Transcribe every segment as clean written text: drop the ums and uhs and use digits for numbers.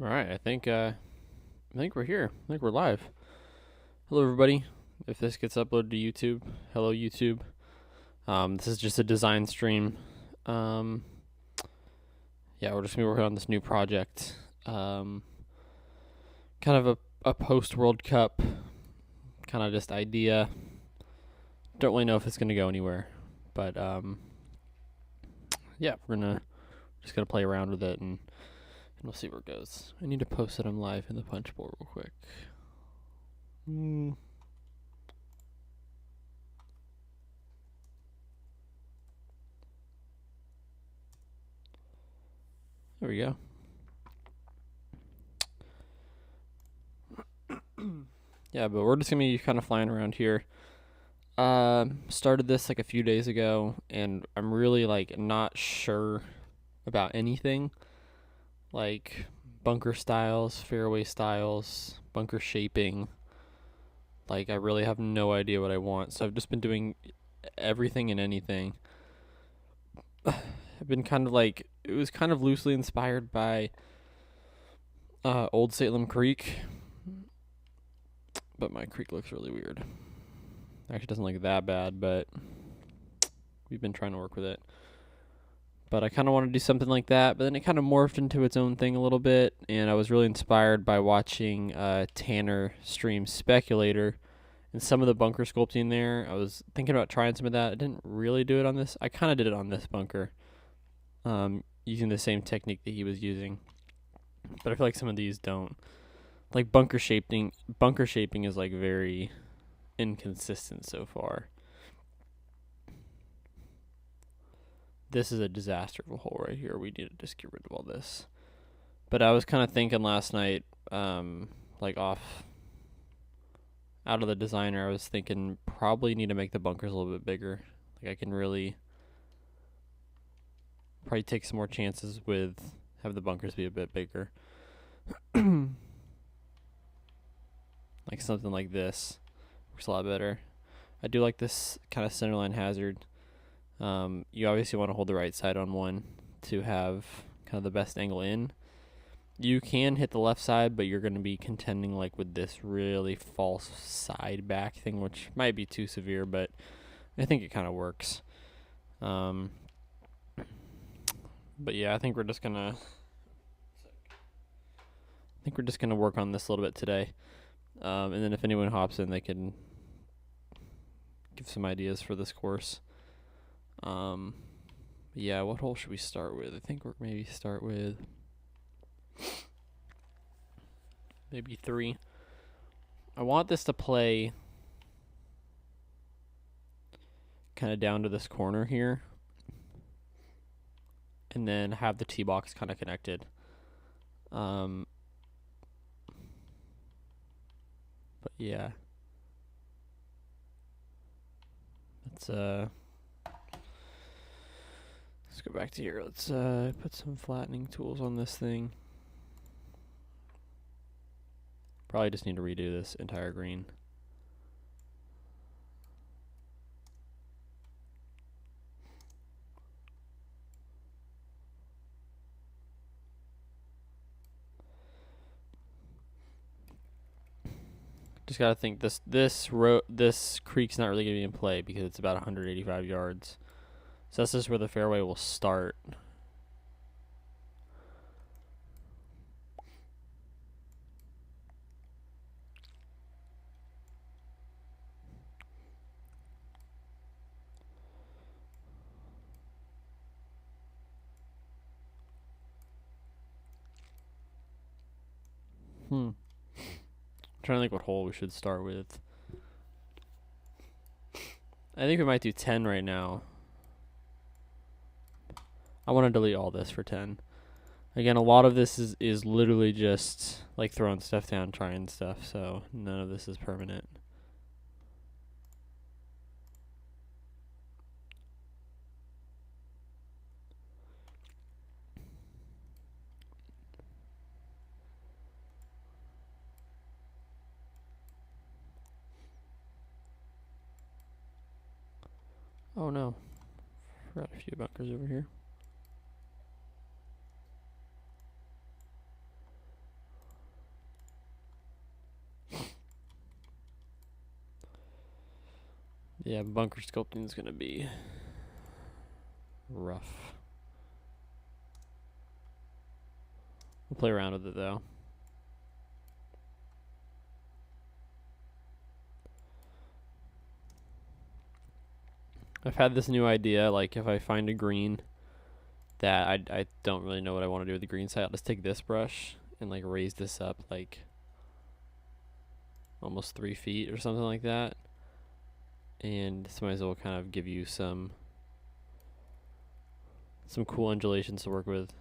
All right, I think we're here. I think we're live. Hello, everybody. If this gets uploaded to YouTube, hello YouTube. This is just a design stream. Um, yeah, we're just gonna be working on this new project. Kind of a post World Cup kind of just idea. Don't really know if it's gonna go anywhere, but yeah, we're just gonna play around with it and we'll see where it goes. I need to post that I'm live in the punch bowl real quick. There we go. Yeah, but we're just gonna be kind of flying around here. Started this like a few days ago, and I'm really like not sure about anything, like bunker styles, fairway styles, bunker shaping. Like I really have no idea what I want, so I've just been doing everything and anything. I've been kind of like it was kind of loosely inspired by Old Salem Creek, but my creek looks really weird. Actually, doesn't look that bad, but we've been trying to work with it. But I kind of want to do something like that. But then it kind of morphed into its own thing a little bit, and I was really inspired by watching Tanner stream Speculator and some of the bunker sculpting there. I was thinking about trying some of that. I didn't really do it on this. I kind of did it on this bunker, using the same technique that he was using. But I feel like some of these don't. Like bunker shaping. Bunker shaping is like very inconsistent so far. This is a disaster of a hole right here. We need to just get rid of all this. But I was kind of thinking last night, like off out of the designer, I was thinking probably need to make the bunkers a little bit bigger. Like I can really probably take some more chances with have the bunkers be a bit bigger. Like something like this works a lot better. I do like this kind of centerline hazard. You obviously want to hold the right side on one to have kind of the best angle in. You can hit the left side, but you're going to be contending like with this really false side back thing, which might be too severe, but I think it kind of works. But yeah, I think we're just gonna work on this a little bit today. And then if anyone hops in, they can give some ideas for this course. Yeah, what hole should we start with? I think we're maybe start with maybe 3. I want this to play kind of down to this corner here, and then have the tee box kind of connected. But yeah, let's go back to here. Let's put some flattening tools on this thing. Probably just need to redo this entire green. Just gotta think this creek's not really gonna be in play because it's about 185 yards. So that's just where the fairway will start. I'm trying to think what hole we should start with. I think we might do 10 right now. I want to delete all this for 10. Again, a lot of this is literally just like throwing stuff down, trying stuff, so none of this is permanent. Oh no. Forgot a few bunkers over here. Yeah, bunker sculpting is going to be rough. We'll play around with it though. I've had this new idea, like if I find a green that I don't really know what I want to do with the green side, I'll just take this brush and like raise this up like almost 3 feet or something like that. And this might as well kind of give you some cool undulations to work with.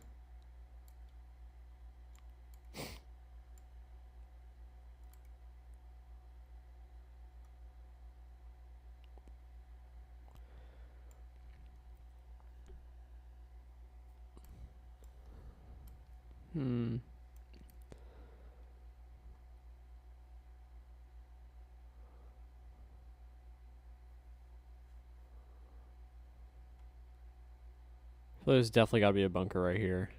So there's definitely got to be a bunker right here.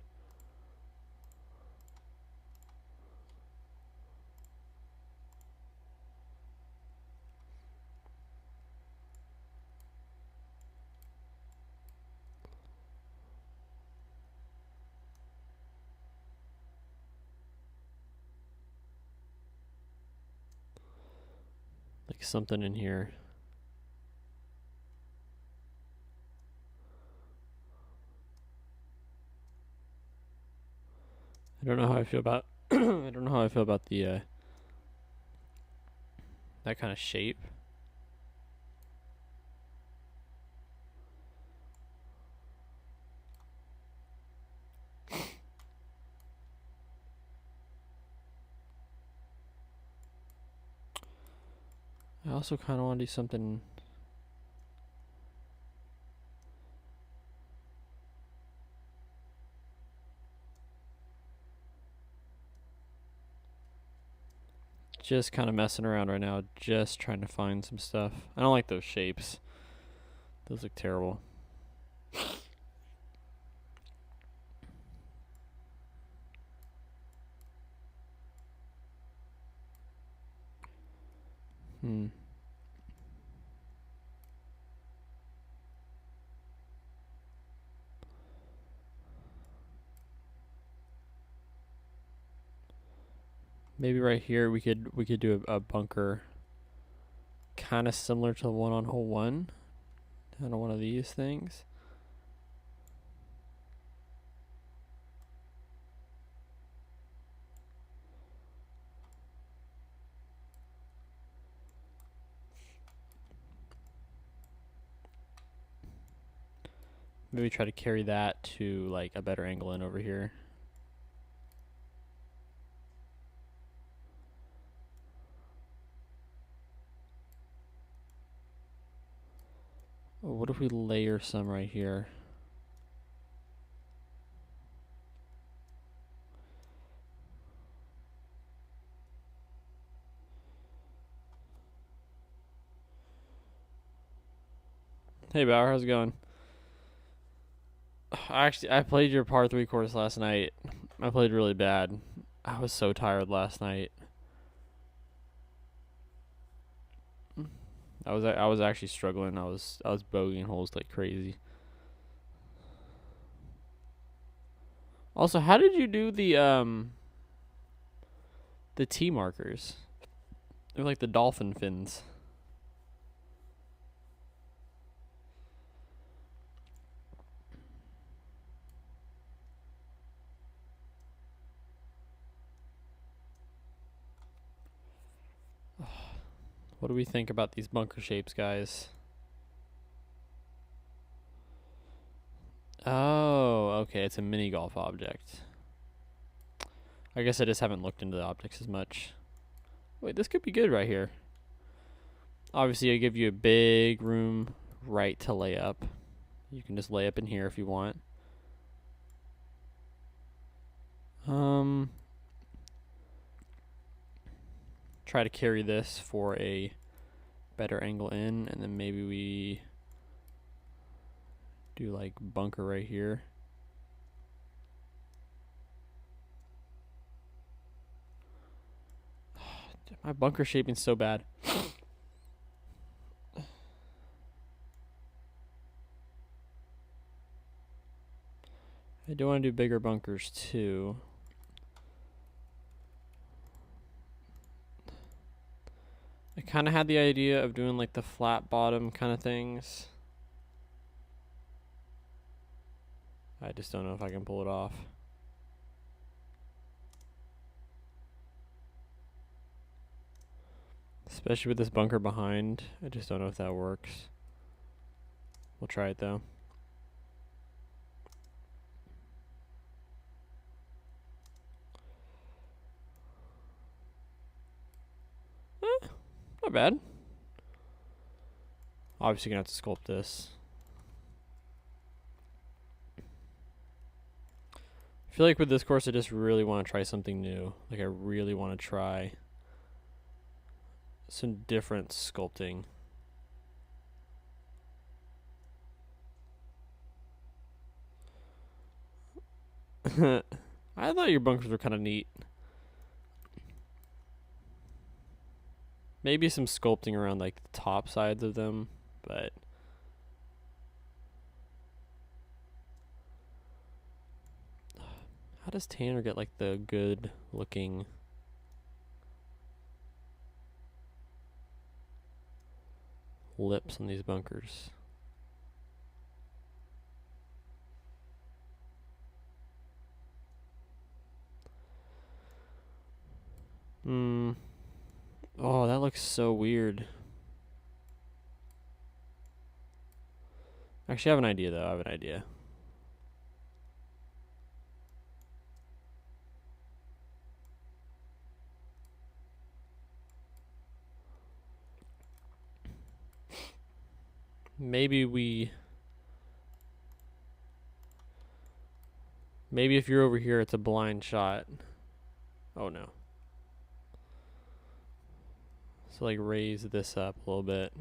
Like something in here. I don't know how I feel about I don't know how I feel about the that kind of shape. I also kind of want to do something. Just kind of messing around right now, just trying to find some stuff. I don't like those shapes. Those look terrible. Maybe right here we could do a bunker kind of similar to the one on hole 1. Kind of one of these things. Maybe try to carry that to like a better angle in over here. What if we layer some right here? Hey Bauer, how's it going? I played your par 3 course last night. I played really bad. I was so tired last night. I was actually struggling. I was bogeying holes like crazy. Also, how did you do the tee markers? They're like the dolphin fins. What do we think about these bunker shapes, guys? Oh, okay, it's a mini golf object. I guess I just haven't looked into the optics as much. Wait, this could be good right here. Obviously, I give you a big room right to lay up. You can just lay up in here if you want. Try to carry this for a better angle in, and then maybe we do like bunker right here. My bunker shaping's so bad. I do want to do bigger bunkers too. I kind of had the idea of doing like the flat bottom kind of things. I just don't know if I can pull it off. Especially with this bunker behind. I just don't know if that works. We'll try it though. Not bad. Obviously gonna have to sculpt this. I feel like with this course I just really want to try something new. Like I really want to try some different sculpting. I thought your bunkers were kind of neat. Maybe some sculpting around like the top sides of them, but how does Tanner get like the good looking lips on these bunkers? Oh, that looks so weird. Actually, I have an idea though. I have an idea. Maybe if you're over here, it's a blind shot. Oh no. So like raise this up a little bit.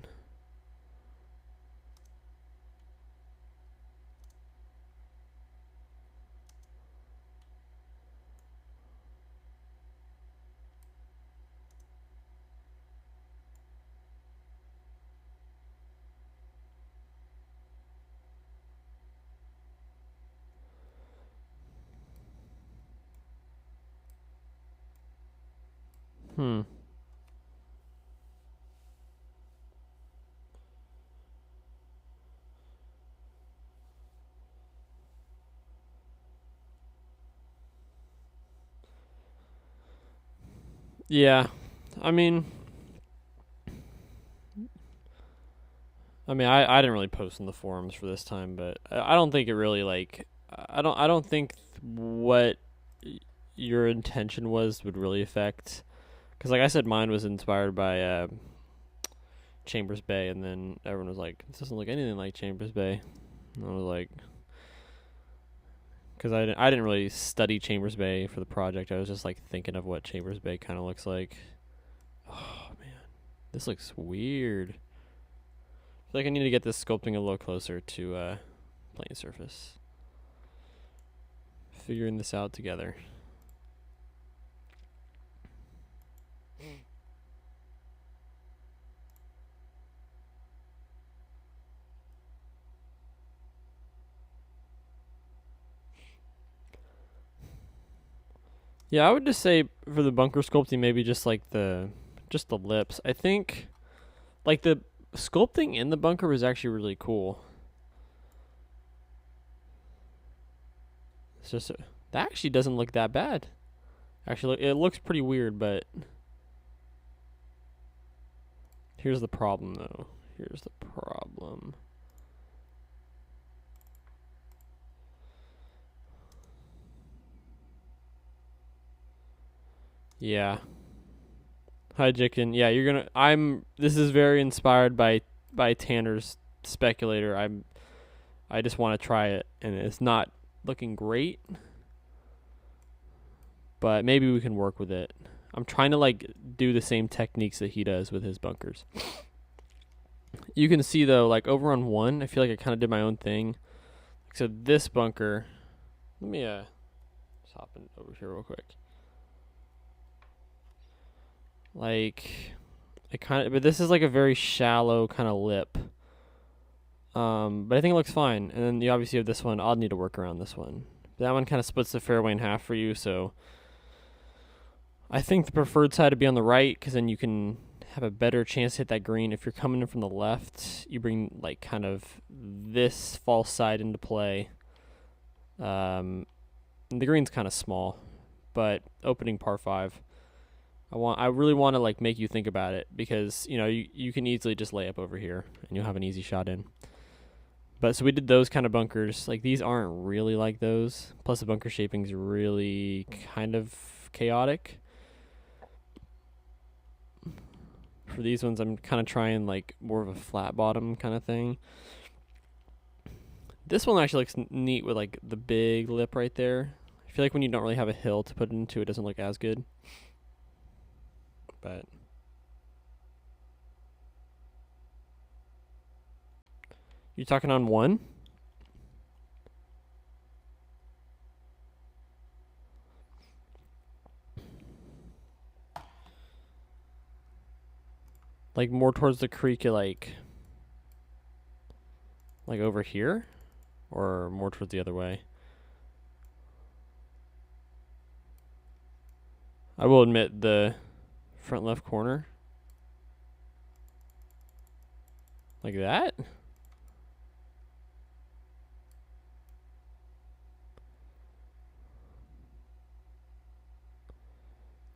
Yeah. I mean I didn't really post in the forums for this time, but I don't think it really like I don't think what your intention was would really affect, because like I said, mine was inspired by Chambers Bay, and then everyone was like, this doesn't look anything like Chambers Bay, and I was like, because I didn't really study Chambers Bay for the project. I was just like thinking of what Chambers Bay kind of looks like. Oh man, this looks weird. I feel like I need to get this sculpting a little closer to plane surface. Figuring this out together. Yeah, I would just say for the bunker sculpting, maybe just like the lips. I think like the sculpting in the bunker was actually really cool. It's just that actually doesn't look that bad. Actually, it looks pretty weird, but here's the problem though. Here's the problem. Yeah. Hi, Jicken. Yeah, you're gonna. This is very inspired by Tanner's Speculator. I just want to try it, and it's not looking great, but maybe we can work with it. I'm trying to like do the same techniques that he does with his bunkers. You can see though, like over on one, I feel like I kind of did my own thing. So this bunker, let me just hop in over here real quick. Like, but this is like a very shallow kind of lip. But I think it looks fine. And then you obviously have this one. I'll need to work around this one. That one kind of splits the fairway in half for you, so I think the preferred side to be on the right, because then you can have a better chance to hit that green. If you're coming in from the left, you bring like kind of this false side into play. The green's kind of small, but opening par 5. I really want to like make you think about it, because you can easily just lay up over here and you'll have an easy shot in. But so we did those kind of bunkers. Like these aren't really like those. Plus the bunker shaping's really kind of chaotic. For these ones, I'm kind of trying like more of a flat bottom kind of thing. This one actually looks neat with like the big lip right there. I feel like when you don't really have a hill to put it into, it doesn't look as good. But you're talking on 1? Like more towards the creek, like over here, or more towards the other way? I will admit the front left corner, like that.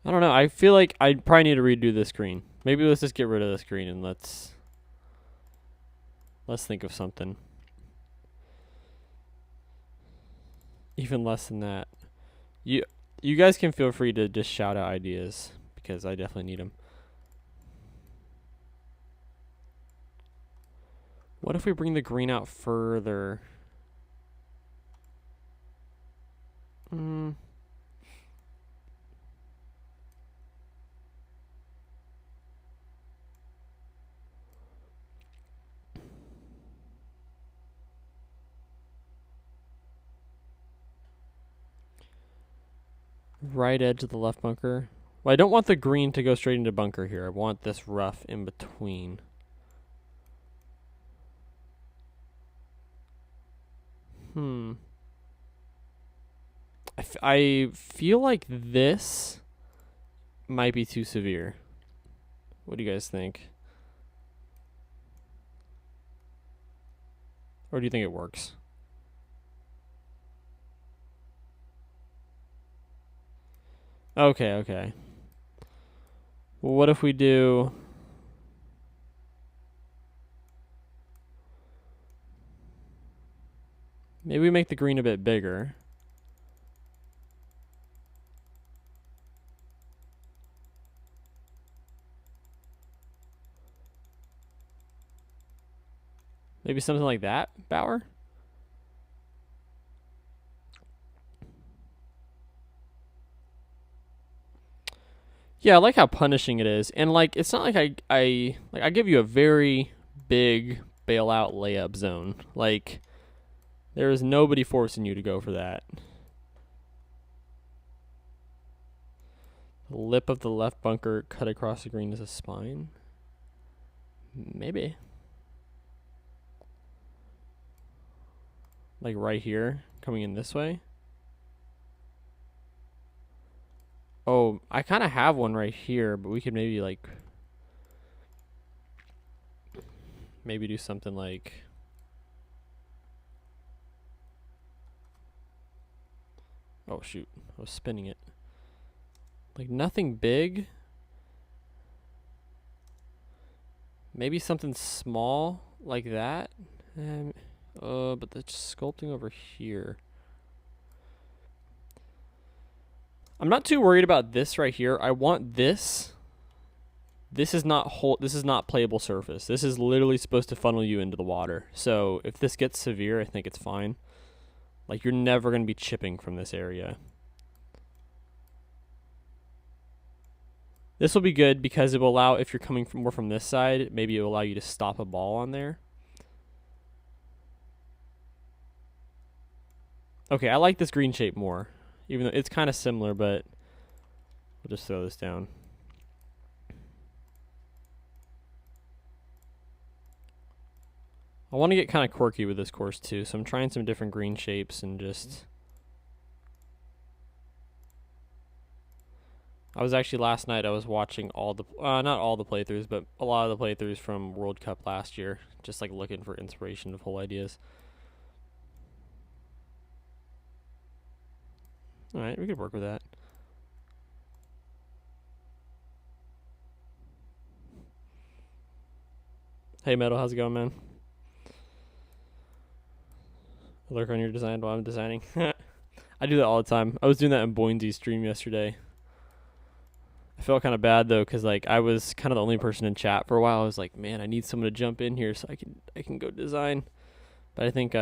I don't know. I feel like I probably need to redo this green. Maybe let's just get rid of this green and let's think of something. Even less than that. You guys can feel free to just shout out ideas, because I definitely need them. What if we bring the green out further? Right edge of the left bunker. Well, I don't want the green to go straight into bunker here. I want this rough in between. I feel like this might be too severe. What do you guys think? Or do you think it works? Okay. Well, what if we do... Maybe we make the green a bit bigger. Maybe something like that, Bauer? Yeah, I like how punishing it is. And like it's not like I give you a very big bailout layup zone. Like there is nobody forcing you to go for that. The lip of the left bunker cut across the green as a spine. Maybe. Like right here, coming in this way. Oh, I kind of have one right here, but we could maybe like... Maybe do something like... Oh shoot, I was spinning it. Like nothing big. Maybe something small like that. But the sculpting over here. I'm not too worried about this right here. I want this. This is not playable surface. This is literally supposed to funnel you into the water. So if this gets severe, I think it's fine. Like you're never going to be chipping from this area. This will be good because it will allow, if you're coming more from this side, maybe it will allow you to stop a ball on there. Okay, I like this green shape more. Even though it's kind of similar, but we'll just throw this down. I want to get kind of quirky with this course too, so I'm trying some different green shapes and just I was actually last night. I was watching all the not all the playthroughs, but a lot of the playthroughs from World Cup last year, just like looking for inspiration of whole ideas. All right, we could work with that. Hey, Metal, how's it going, man? I lurk on your design while I'm designing. I do that all the time. I was doing that in Boinsy's stream yesterday. I felt kind of bad though, cause like I was kind of the only person in chat for a while. I was like, man, I need someone to jump in here so I can go design. But I think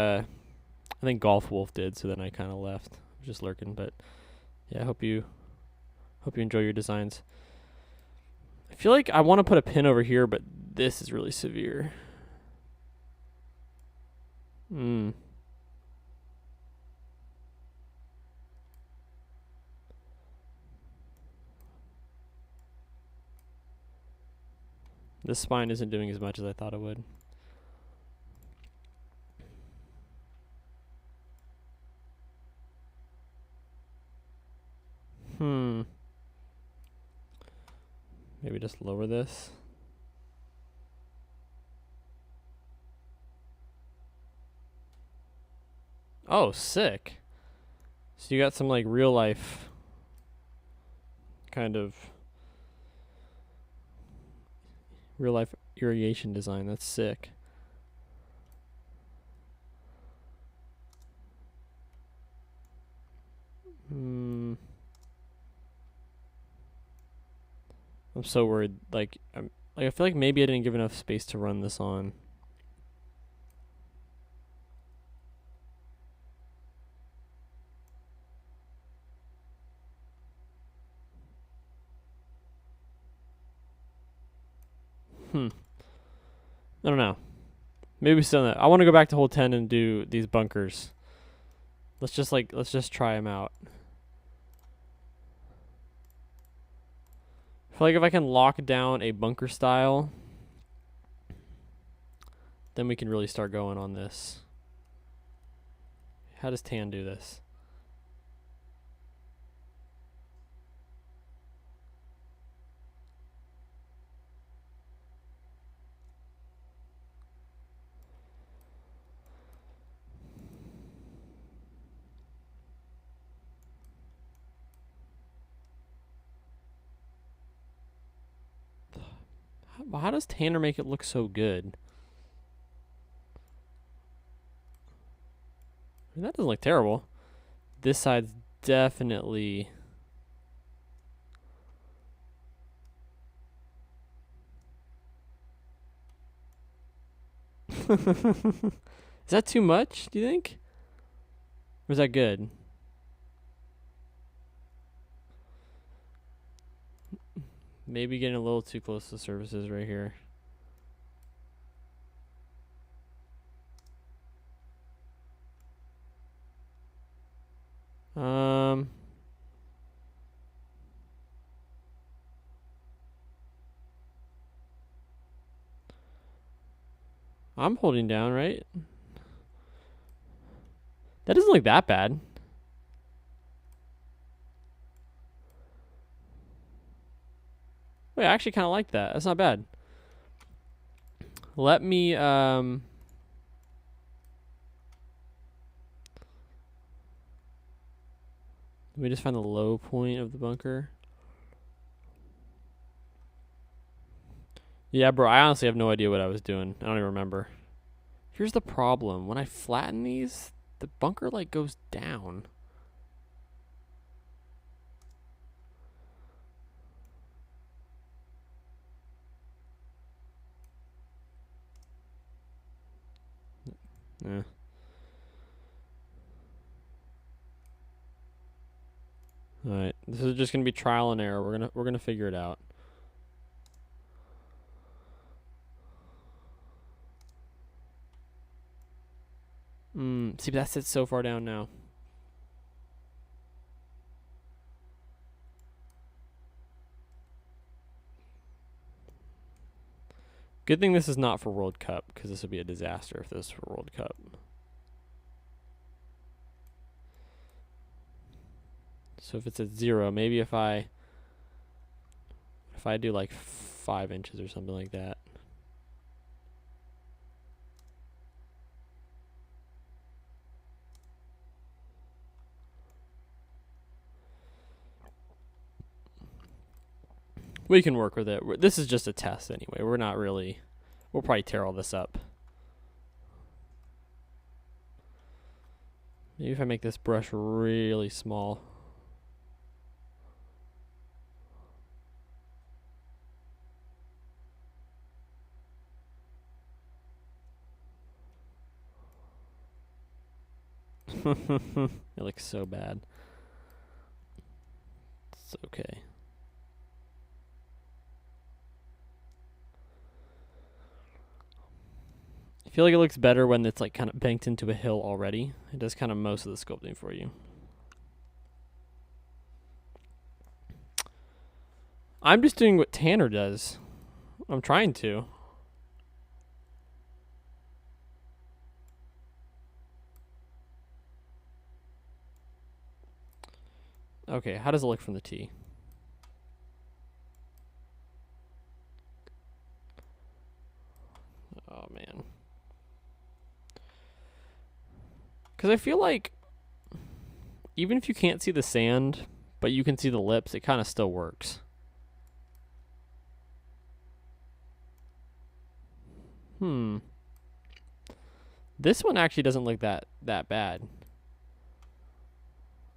Golf Wolf did, so then I kind of left. I was just lurking, but yeah, I hope you enjoy your designs. I feel like I want to put a pin over here, but this is really severe. This spine isn't doing as much as I thought it would. Maybe just lower this. Oh, sick. So you got some like real life kind of real life irrigation design. That's sick. I'm so worried. Like I feel like maybe I didn't give enough space to run this on. I don't know. Maybe still not. I want to go back to hole 10 and do these bunkers. Let's just try them out. I feel like if I can lock down a bunker style, then we can really start going on this. How does Tan do this? How does Tanner make it look so good? I mean, that doesn't look terrible. This side's definitely... Is that too much, do you think? Or is that good? Maybe getting a little too close to surfaces right here. I'm holding down, right? That doesn't look that bad. Wait, I actually kind of like that. That's not bad. Let me, let me just find the low point of the bunker. Yeah, bro, I honestly have no idea what I was doing. I don't even remember. Here's the problem. When I flatten these, the bunker, like, goes down. Yeah. All right. This is just gonna be trial and error. We're gonna figure it out. See, but that sits so far down now. Good thing this is not for World Cup, because this would be a disaster if this was for World Cup. So if it's at 0, maybe if I if I do like 5 inches or something like that. We can work with it. This is just a test anyway. We're not really... We'll probably tear all this up. Maybe if I make this brush really small. It looks so bad. It's okay. I feel like it looks better when it's like kind of banked into a hill already. It does kind of most of the sculpting for you. I'm just doing what Tanner does. I'm trying to. Okay, how does it look from the T? Oh, man. Because I feel like even if you can't see the sand, but you can see the lips, it kind of still works. This one actually doesn't look that bad.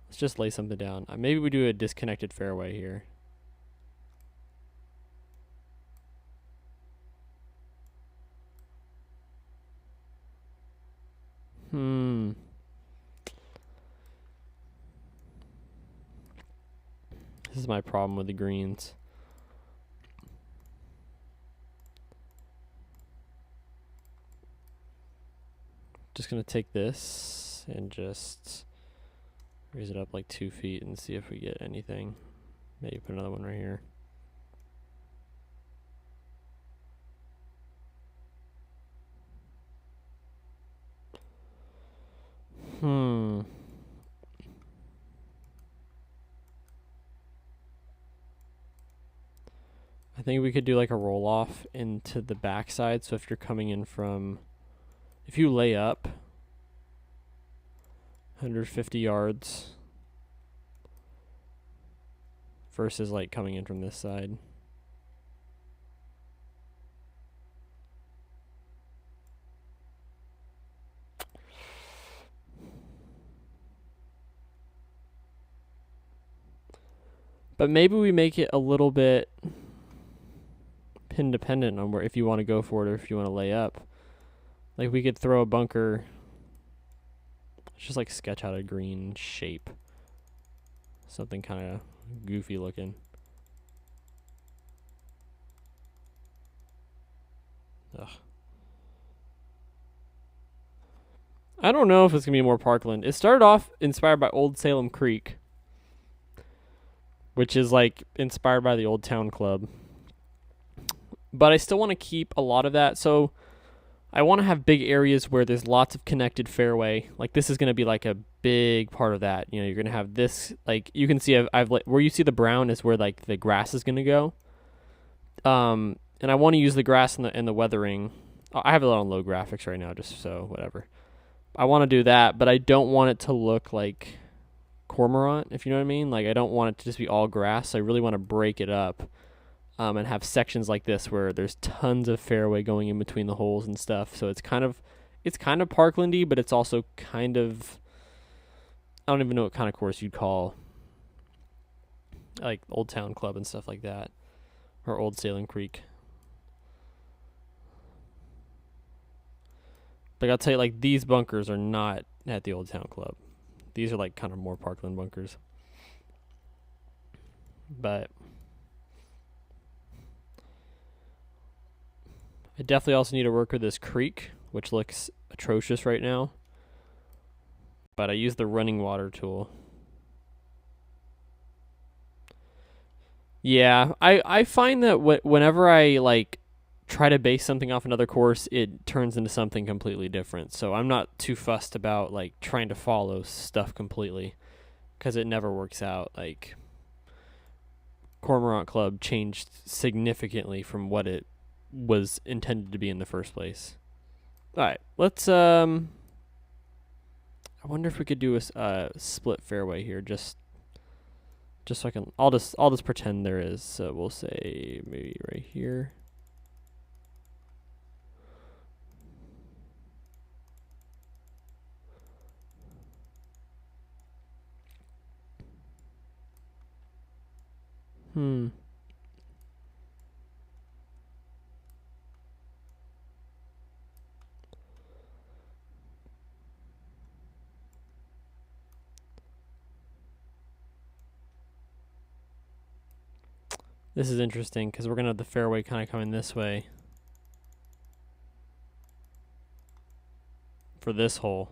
Let's just lay something down. Maybe we do a disconnected fairway here. This is my problem with the greens. Just gonna take this and just raise it up like 2 feet and see if we get anything. Maybe put another one right here. I think we could do like a roll off into the backside. So if you're coming in from, if you lay up 150 yards versus like coming in from this side. But maybe we make it a little bit pin dependent on where, if you want to go for it or if you want to lay up. Like we could throw a bunker. Let's just like sketch out a green shape. Something kind of goofy looking. Ugh. I don't know if it's going to be more Parkland. It started off inspired by Old Salem Creek, which is like inspired by the Old Town Club. But I still want to keep a lot of that. So I want to have big areas where there's lots of connected fairway. Like this is going to be like a big part of that. You know, you're going to have this, like you can see I've where you see the brown is where like the grass is going to go. And I want to use the grass and the weathering. I have it on low graphics right now, just so whatever. I want to do that, but I don't want it to look like Cormorant, if you know what I mean. Like I don't want it to just be all grass. I really want to break it up. And have sections like this where there's tons of fairway going in between the holes and stuff. So it's kind of Parklandy, but it's also kind of, I don't even know what kind of course you'd call like Old Town Club and stuff like that, or Old Salem Creek. Like I'll tell you, like these bunkers are not at the Old Town Club. These are like kind of more Parkland bunkers. But I definitely also need to work with this creek, which looks atrocious right now. But I use the running water tool. Yeah, I find that whenever I like try to base something off another course, it turns into something completely different. So I'm not too fussed about like trying to follow stuff completely, because it never works out. Like Cormorant Club changed significantly from what it was intended to be in the first place. All right, let's I wonder if we could do a split fairway here, just so I can. I'll just pretend there is. So we'll say maybe right here. This is interesting because we're going to have the fairway kind of coming this way for this hole.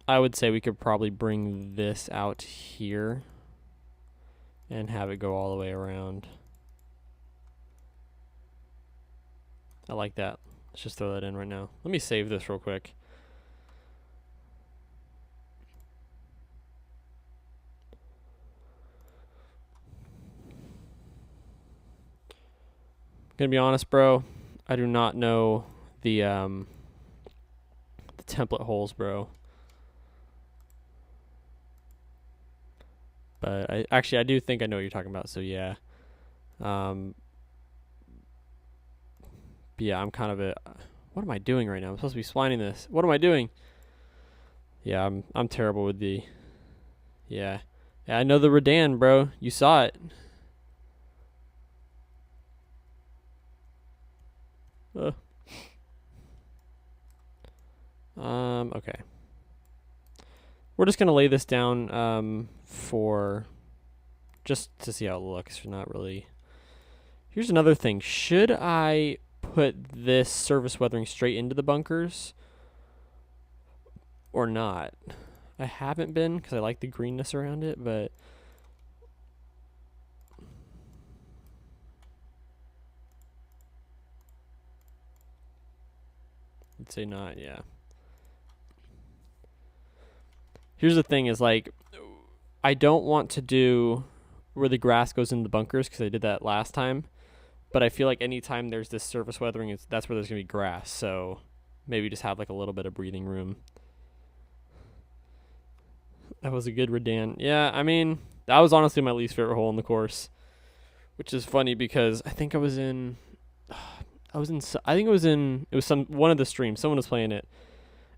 I would say we could probably bring this out here and have it go all the way around. I like that. Let's just throw that in right now. Let me save this real quick. Gonna be honest, bro. I do not know the template holes, bro. But I do think I know what you're talking about. So yeah, but yeah, I'm kind of a. What am I doing right now? I'm supposed to be swining this. What am I doing? Yeah, I'm terrible with the. Yeah, I know the Redan, bro. You saw it. Okay. We're just gonna lay this down for just to see how it looks. Not really. Here's another thing. Should I put this surface weathering straight into the bunkers or not? I haven't been because I like the greenness around it, but I'd say not. Yeah. Here's the thing: is like, I don't want to do where the grass goes in the bunkers because I did that last time. But I feel like anytime there's this surface weathering, that's where there's gonna be grass. So maybe just have like a little bit of breathing room. That was a good Redan. Yeah, I mean, that was honestly my least favorite hole in the course, which is funny because I think I was in. I think it was one of the streams. Someone was playing it.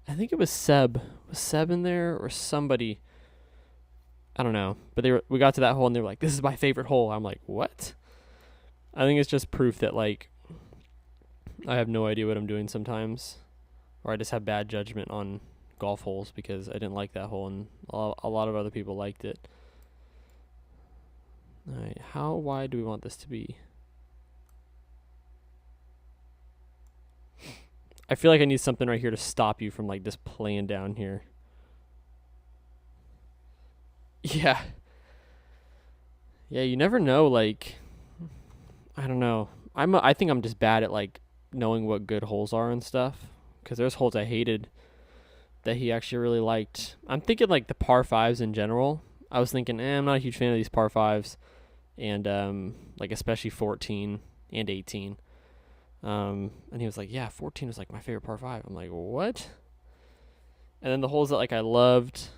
I think it was Seb. Was Seb in there or somebody? I don't know. But we got to that hole and they were like, "This is my favorite hole." I'm like, "What?" I think it's just proof that like I have no idea what I'm doing sometimes, or I just have bad judgment on golf holes because I didn't like that hole and a lot of other people liked it. All right, how wide do we want this to be? I feel like I need something right here to stop you from like just playing down here. Yeah. Yeah, you never know. Like, I don't know. I think I'm just bad at like knowing what good holes are and stuff. Because there's holes I hated that he actually really liked. I'm thinking like the par fives in general. I was thinking, I'm not a huge fan of these par fives, and like especially 14 and 18. And he was like, yeah, 14 was like my favorite par five. I'm like, what? And then the holes that like I loved,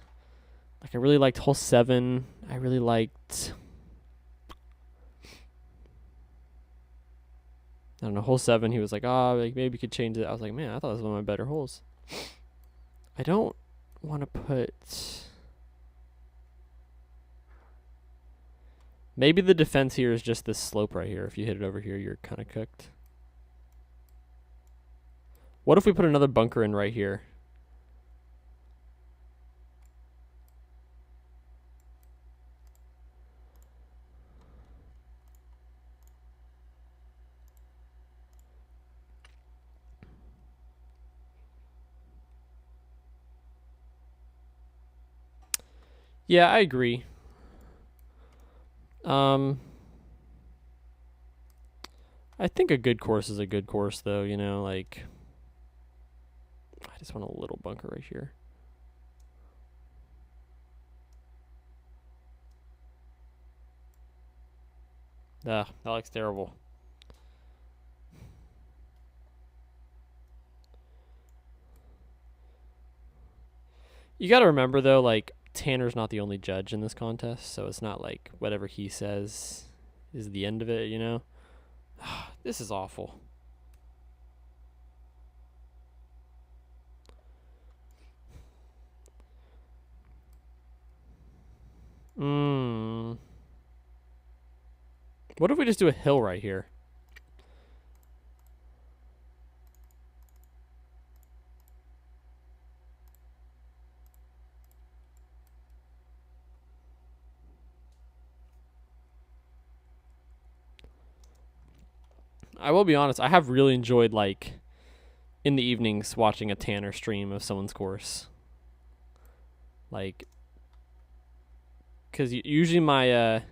like I really liked hole 7. I really liked, I don't know, hole 7. He was like, like maybe you could change it. I was like, man, I thought it was one of my better holes. I don't want to put. Maybe the defense here is just this slope right here. If you hit it over here, you're kind of cooked. What if we put another bunker in right here? Yeah, I agree. I think a good course is a good course, though. You know, like I just want a little bunker right here. Ugh, that looks terrible. You got to remember though, like Tanner's not the only judge in this contest, so it's not like whatever he says is the end of it, you know? This is awful. What if we just do a hill right here? I will be honest, I have really enjoyed like in the evenings watching a Tanner stream of someone's course. Like, because usually my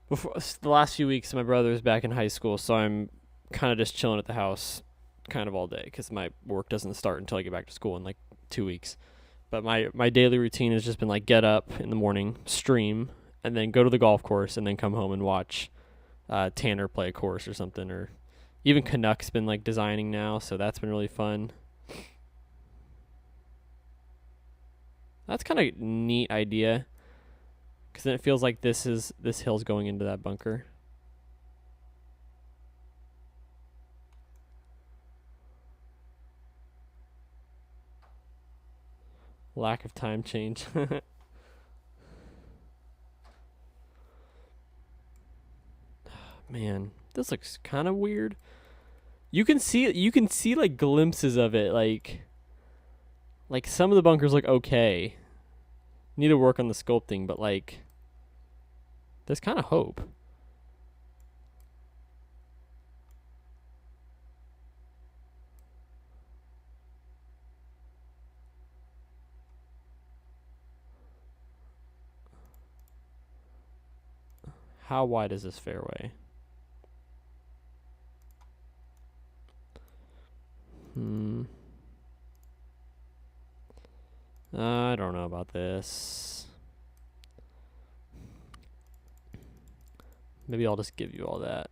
before the last few weeks, my brother is back in high school, so I'm kind of just chilling at the house, kind of all day, because my work doesn't start until I get back to school in like 2 weeks. But my daily routine has just been like get up in the morning, stream, and then go to the golf course, and then come home and watch Tanner play a course or something, or even Canuck's been like designing now, so that's been really fun. That's kind of neat idea, because then it feels like this hill's going into that bunker. Lack of time change. Man, this looks kind of weird. You can see like glimpses of it, like some of the bunkers look okay. Need to work on the sculpting, but like there's kind of hope. How wide is this fairway? I don't know about this. Maybe I'll just give you all that.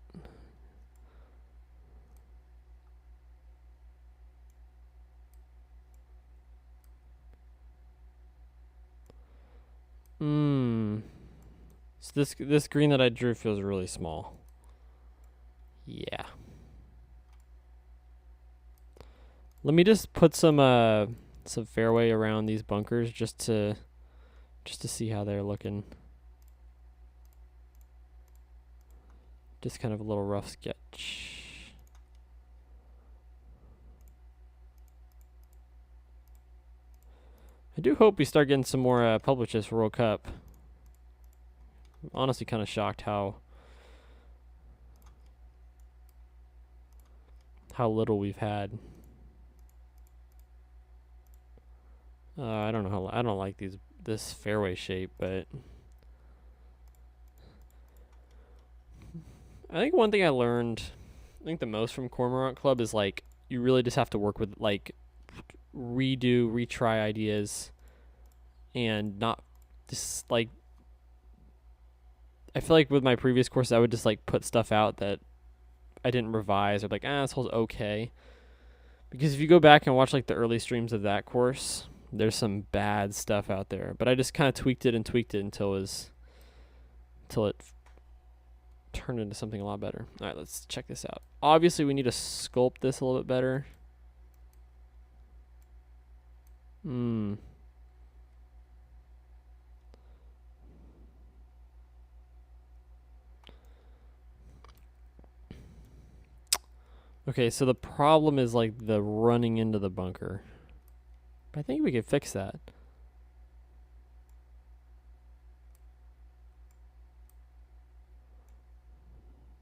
So this green that I drew feels really small. Yeah. Let me just put some fairway around these bunkers just to see how they're looking. Just kind of a little rough sketch. I do hope we start getting some more publishes for World Cup. I'm honestly kind of shocked how little we've had. I don't know I don't like this fairway shape, but I think one thing I learned, I think the most from Cormorant Club is like you really just have to work with like retry ideas, and not just like I feel like with my previous course I would just like put stuff out that I didn't revise, or like this hole's okay. Because if you go back and watch like the early streams of that course, there's some bad stuff out there. But I just kind of tweaked it until it turned into something a lot better. All right, let's check this out. Obviously, we need to sculpt this a little bit better. Okay, so the problem is like the running into the bunker. But I think we could fix that.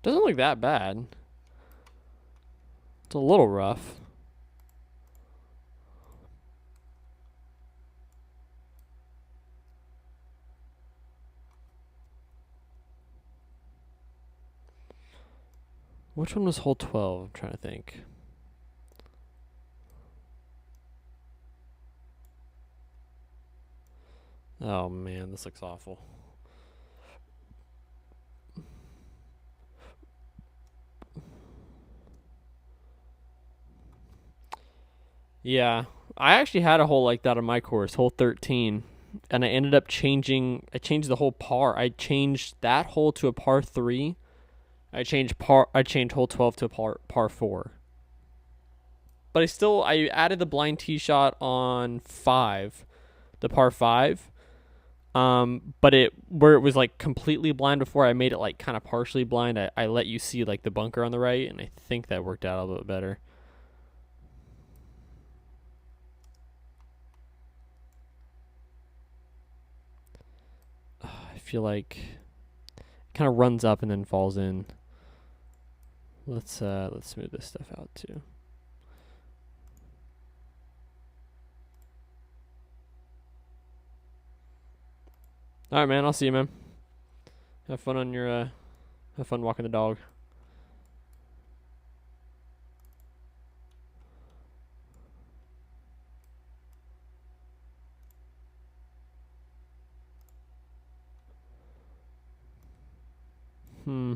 Doesn't look that bad. It's a little rough. Which one was hole 12? I'm trying to think. Oh man, this looks awful. Yeah. I actually had a hole like that on my course, hole 13, and I ended up changing. I changed the whole par. I changed that hole to a par 3. I changed hole 12 to a par 4. But I added the blind tee shot on 5, the par 5. But it where it was like completely blind before, I made it like kind of partially blind. I let you see like the bunker on the right, and I think that worked out a little bit better. I feel like it kind of runs up and then falls in. Let's smooth this stuff out too. All right, man. I'll see you, man. Have fun on your have fun walking the dog. Hmm.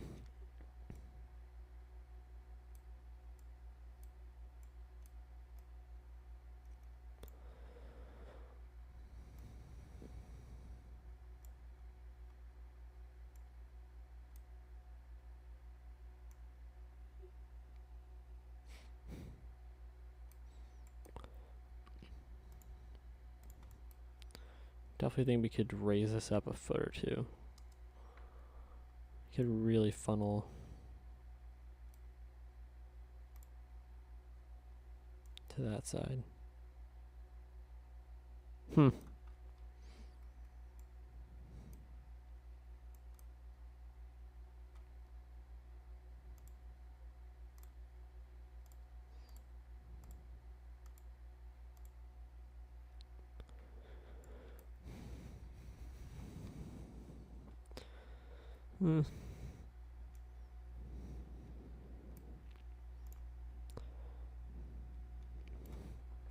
Definitely think we could raise this up a foot or two. Could really funnel to that side. Hmm. Hmm.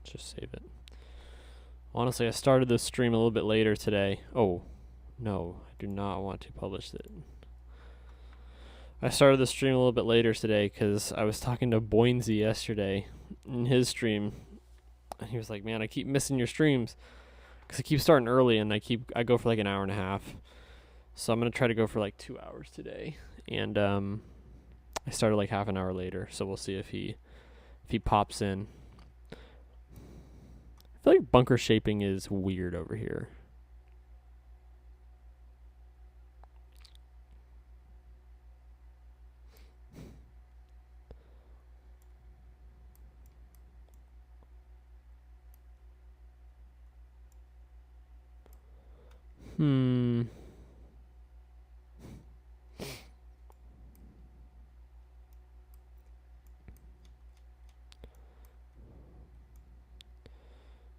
Just save it. Honestly, I started this stream a little bit later today. Oh, no, I do not want to publish it. I started the stream a little bit later today because I was talking to Boinsey yesterday in his stream, and he was like, "Man, I keep missing your streams because I keep starting early, and I go for like an hour and a half. So I'm gonna try to go for like 2 hours today, and I started like half an hour later, so we'll see if he pops in. I feel like bunker shaping is weird over here. Hmm.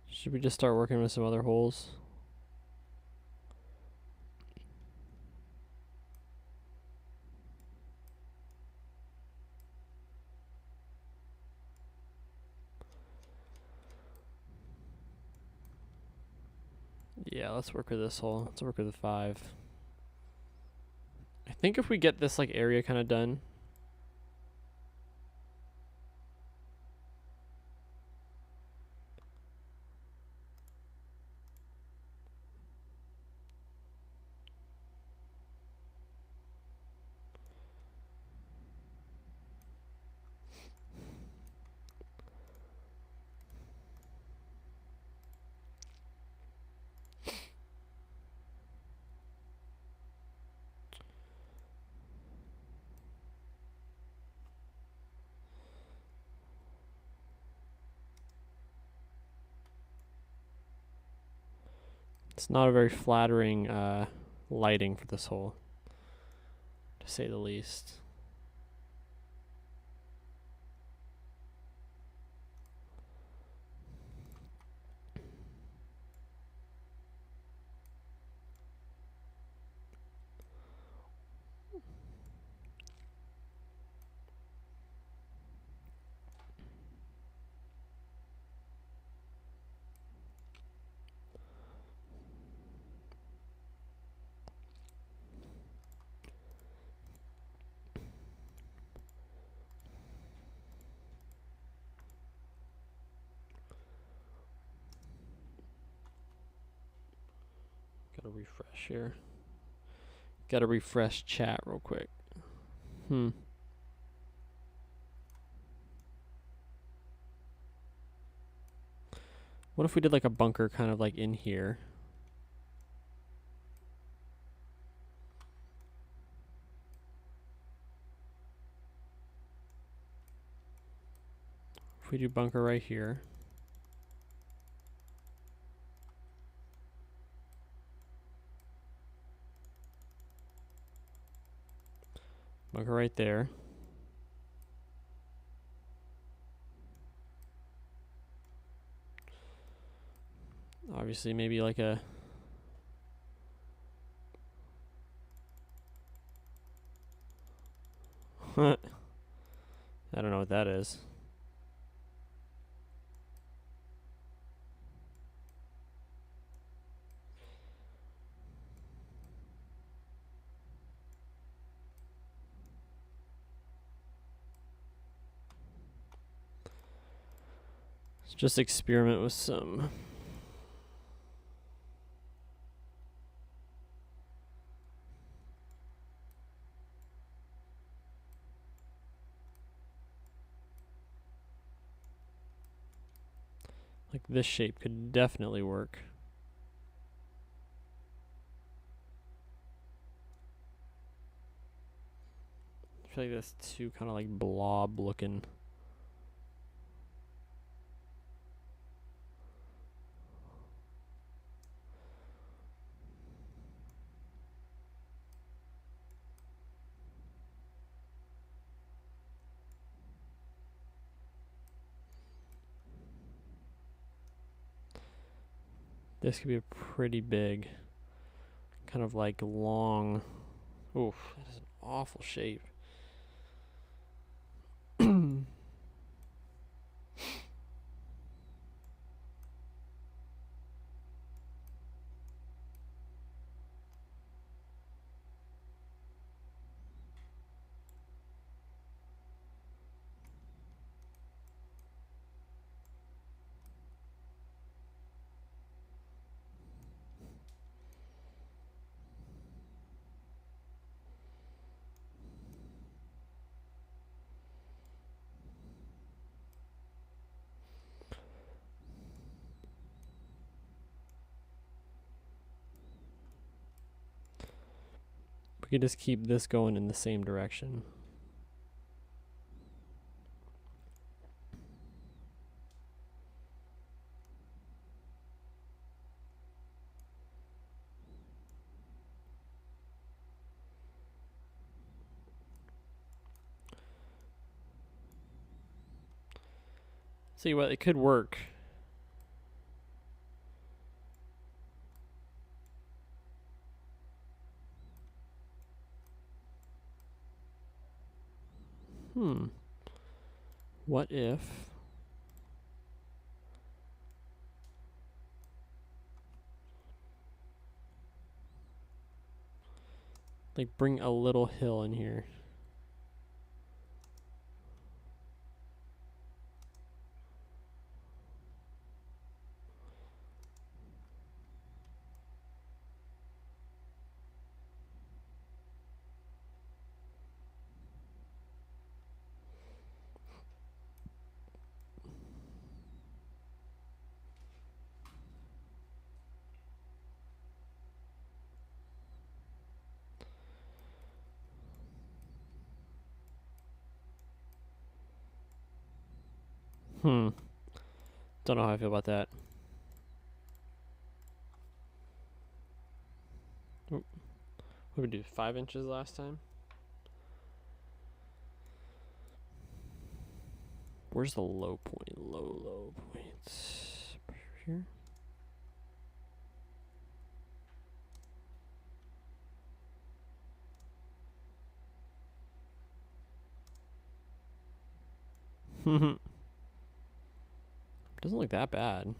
Should we just start working with some other holes? Yeah, let's work with this hole. Let's work with the 5. I think if we get this like area kind of done. It's not a very flattering lighting for this hole, to say the least. Gotta refresh here. Gotta refresh chat real quick. What if we did like a bunker kind of like in here? If we do bunker right here. Bunker right there. Obviously, maybe like a... I don't know what that is. Let's just experiment with some... Like this shape could definitely work. I feel like that's too kind of like blob looking. This could be a pretty big, kind of like long. Oof, that is an awful shape. We could just keep this going in the same direction. See what, it could work. What if... like bring a little hill in here. Don't know how I feel about that. What did we do? 5 inches last time? Where's the low point? Low points. Here? Doesn't look that bad.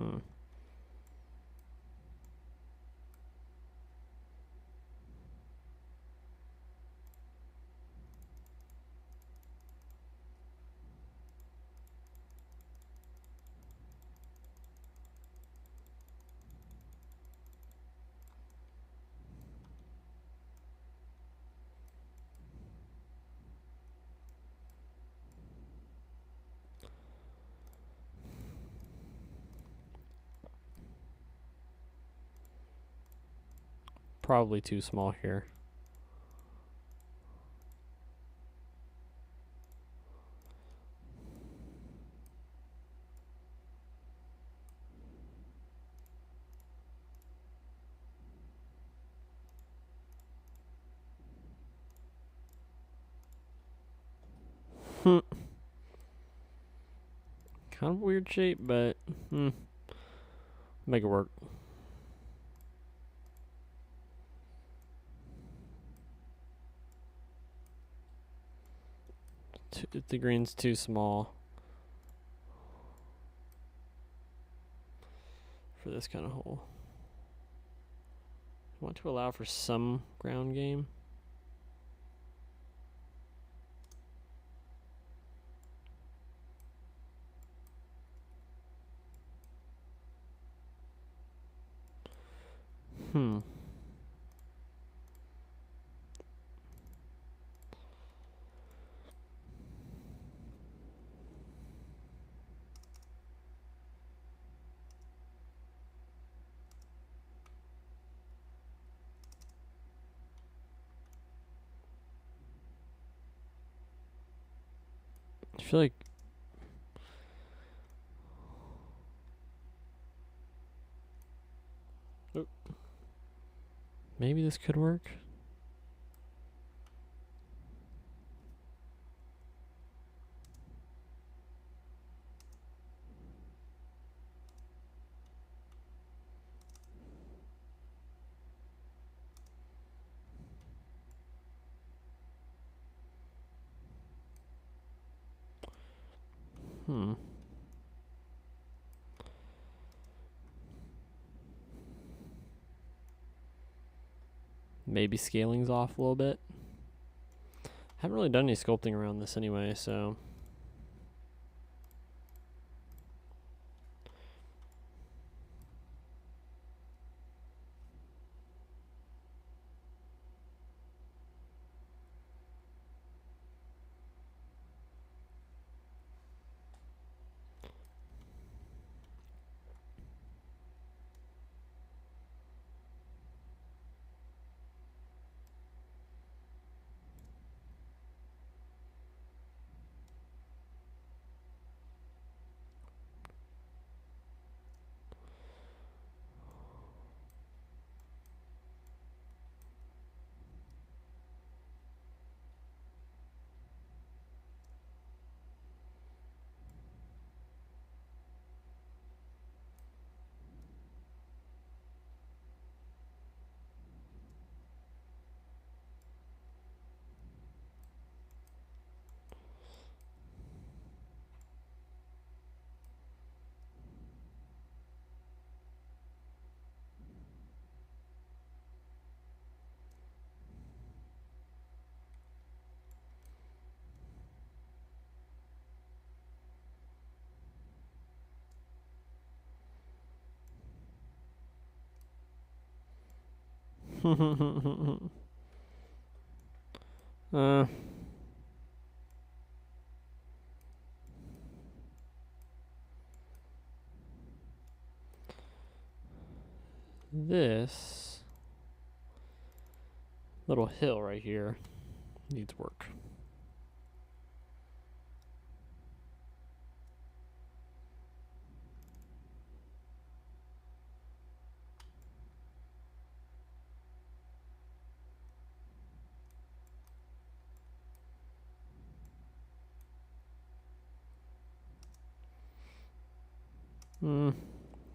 Hmm. Probably too small here. Hmm. Kind of weird shape, but make it work. The green's too small for this kind of hole. I want to allow for some ground game. Hmm. I feel like maybe this could work. Hmm. Maybe scaling's off a little bit. Haven't really done any sculpting around this anyway, so. uh. This little hill right here needs work.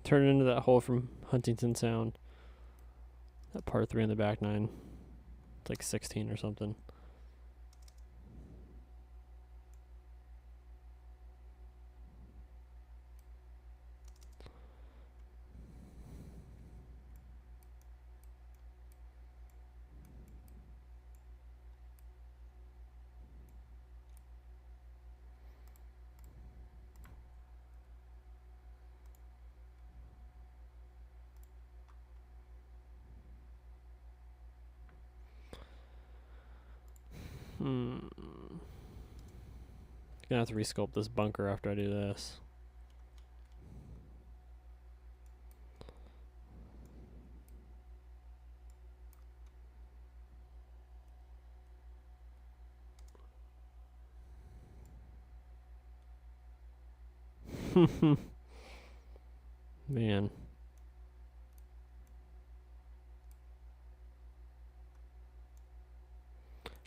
Turn it into that hole from Huntington Sound. That par 3 on the back nine. It's like 16 or something. Gonna have to resculpt this bunker after I do this. Man.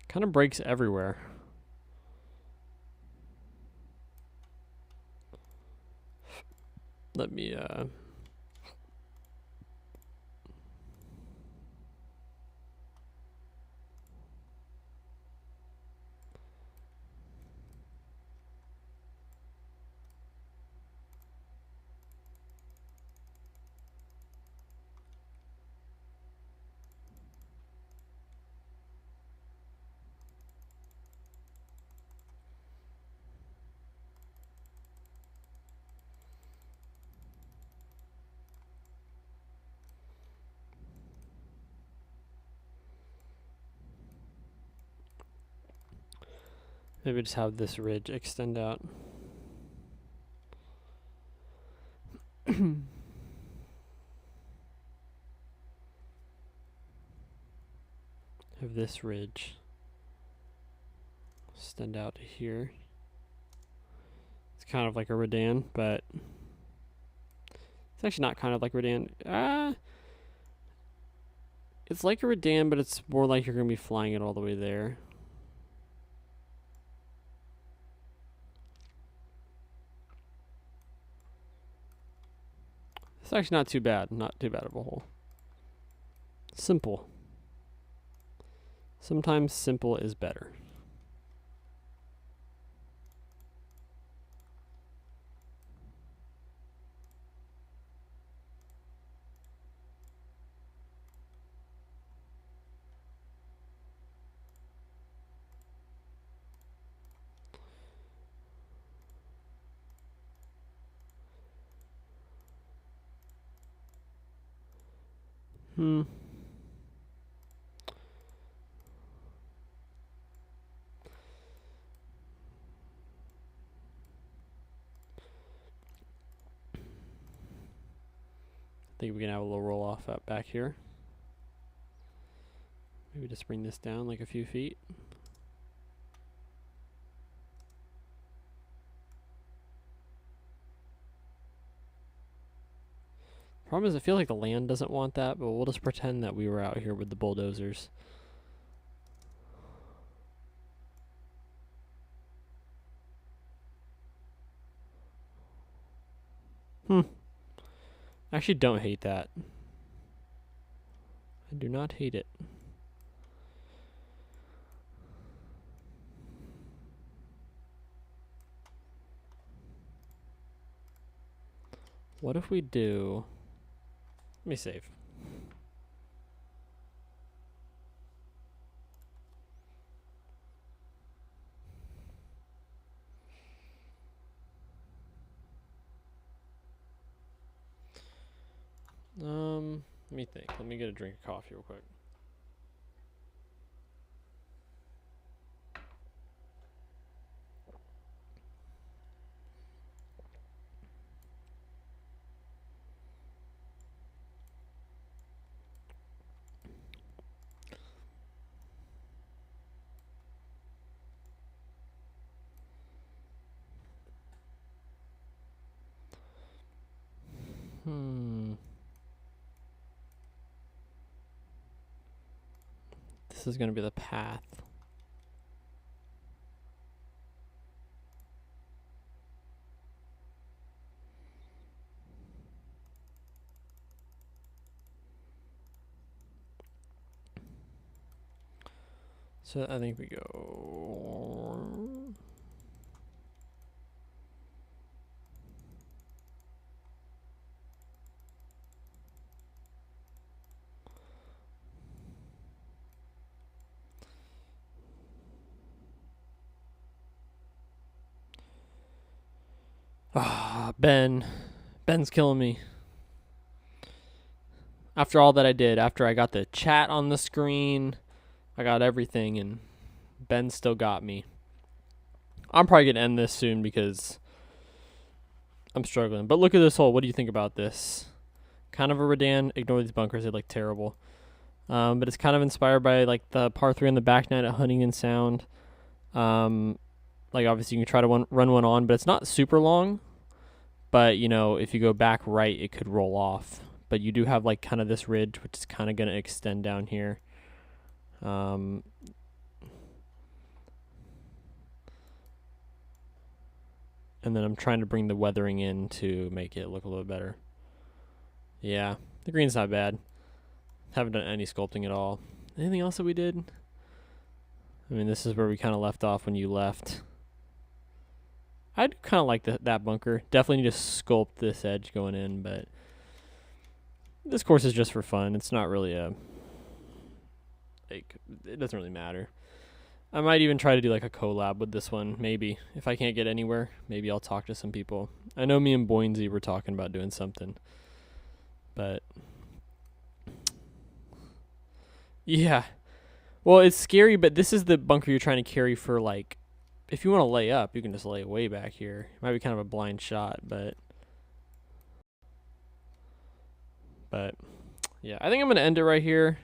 Kind of breaks everywhere. Let me maybe just have this ridge extend out. Have this ridge extend out to here. It's kind of like a Redan, but it's actually not kind of like Redan. It's like a Redan, but it's more like you're going to be flying it all the way there. It's actually not too bad. Not too bad of a hole. Simple. Sometimes simple is better. I think we can have a little roll off up back here. Maybe just bring this down like a few feet. Problem is I feel like the land doesn't want that, but we'll just pretend that we were out here with the bulldozers. I actually don't hate that. I do not hate it. What if we do... Let me save. Let me think. Let me get a drink of coffee real quick. This is going to be the path. So I think we go... Ben's killing me. After all that I did, after I got the chat on the screen, I got everything, and Ben still got me. I'm probably going to end this soon because I'm struggling. But look at this hole. What do you think about this? Kind of a Redan. Ignore these bunkers. They look terrible. But it's kind of inspired by like the par 3 on the back nine at Huntington Sound. Like obviously you can try to run one on, but it's not super long. But, you know, if you go back right, it could roll off. But you do have like kind of this ridge, which is kind of going to extend down here. And then I'm trying to bring the weathering in to make it look a little better. Yeah, the green's not bad. Haven't done any sculpting at all. Anything else that we did? I mean, this is where we kind of left off when you left. I do kind of like that bunker. Definitely need to sculpt this edge going in, but this course is just for fun. It's not really it doesn't really matter. I might even try to do like a collab with this one, maybe. If I can't get anywhere, maybe I'll talk to some people. I know me and Boinsey were talking about doing something. But yeah. Well, it's scary, but this is the bunker you're trying to carry for like, if you want to lay up, you can just lay way back here. It might be kind of a blind shot, but yeah, I think I'm going to end it right here.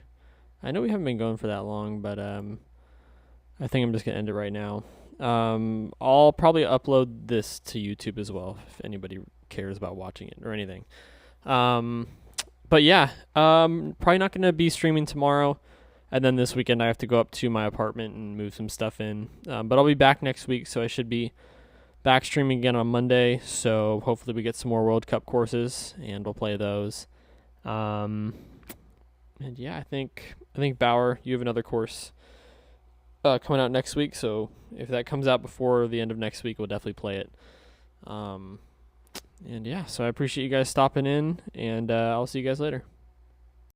I know we haven't been going for that long, but I think I'm just going to end it right now. I'll probably upload this to YouTube as well if anybody cares about watching it or anything. But yeah, probably not going to be streaming tomorrow. And then this weekend I have to go up to my apartment and move some stuff in. But I'll be back next week, so I should be back streaming again on Monday. So hopefully we get some more World Cup courses and we'll play those. And yeah, I think Bauer, you have another course coming out next week. So if that comes out before the end of next week, we'll definitely play it. And yeah, so I appreciate you guys stopping in, and I'll see you guys later.